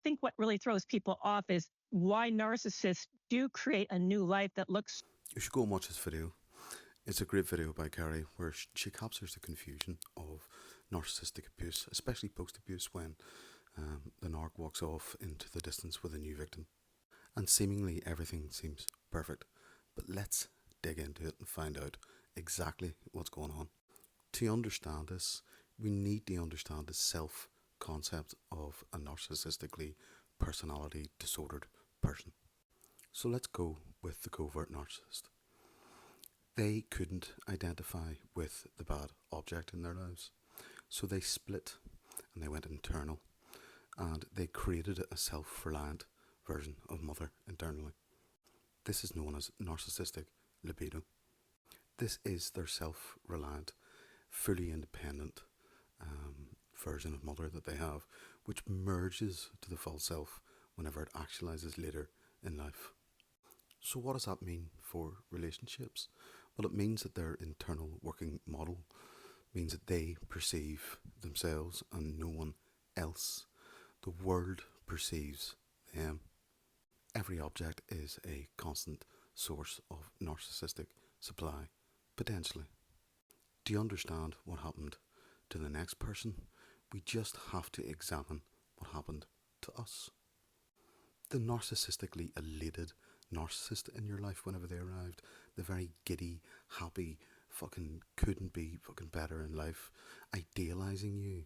think what really throws people off is why narcissists do create a new life that looks. You should go and watch this video. It's a great video by Carrie where she captures the confusion of narcissistic abuse, especially post-abuse, when the narc walks off into the distance with a new victim. And seemingly everything seems perfect. But let's dig into it and find out exactly what's going on. To understand this, we need to understand the self-concept of a narcissistically personality disordered person. So let's go with the covert narcissist. They couldn't identify with the bad object in their lives, so they split and they went internal, and they created a self-reliant version of mother internally. This is known as narcissistic libido. This is their self-reliant, fully independent version of mother that they have, which merges to the full self whenever it actualizes later in life. So what does that mean for relationships? Well, it means that their internal working model means that they perceive themselves and no one else. The world perceives them. Every object is a constant source of narcissistic supply, potentially. Do you understand what happened to the next person? We just have to examine what happened to us. The narcissistically elated narcissist in your life whenever they arrived, the very giddy, happy, fucking couldn't be fucking better in life, idealizing you,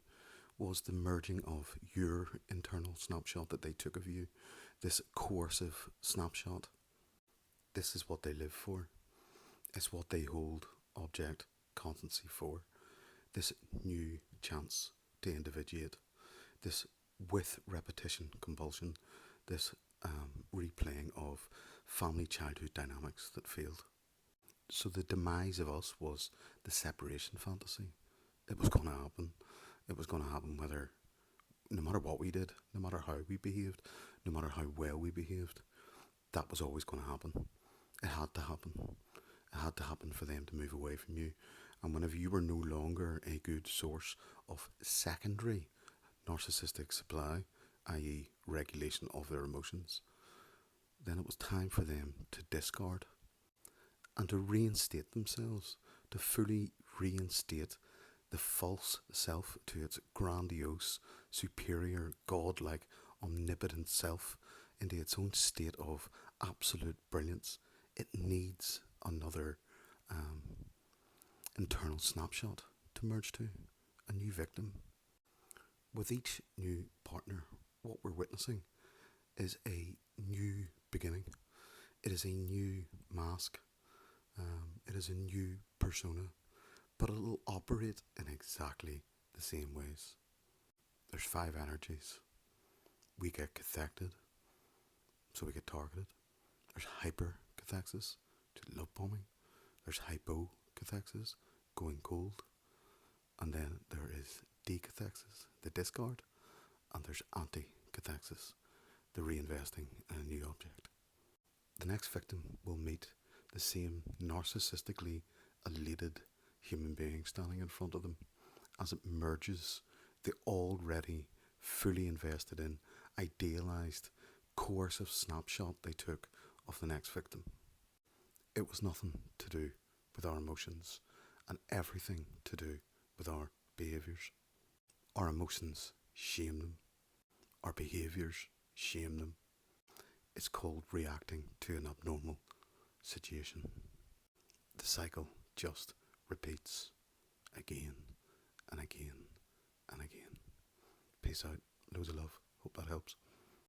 was the merging of your internal snapshot that they took of you, this coercive snapshot. This is what they live for. It's what they hold object constancy for. This new chance to individuate, this with repetition compulsion, this replaying of family childhood dynamics that failed. So the demise of us was the separation fantasy. It was going to happen. It was going to happen whether, no matter what we did, no matter how we behaved, no matter how well we behaved, that was always going to happen. It had to happen. It had to happen for them to move away from you. And whenever you were no longer a good source of secondary narcissistic supply, i.e. regulation of their emotions, then it was time for them to discard and to reinstate themselves, to fully reinstate the false self to its grandiose, superior, godlike, omnipotent self into its own state of absolute brilliance. It needs another internal snapshot to merge to, a new victim. With each new partner, what we're witnessing is a new beginning. It is a new mask. It is a new persona, but it'll operate in exactly the same ways. There's 5 energies. We get cathected, so we get targeted. There's hyper-cathexis, to love bombing. There's hypo-cathexis, going cold. And then there is decathexis, the discard. And there's anti-cathexis, the reinvesting in a new object. The next victim will meet the same narcissistically elated human being standing in front of them as it merges the already fully invested in, idealized, coercive snapshot they took of the next victim. It was nothing to do with our emotions and everything to do with our behaviours. Our emotions shame them. Our behaviours shame them. It's called reacting to an abnormal situation. The cycle just repeats again and again and again. Peace out. Loads of love. Hope that helps.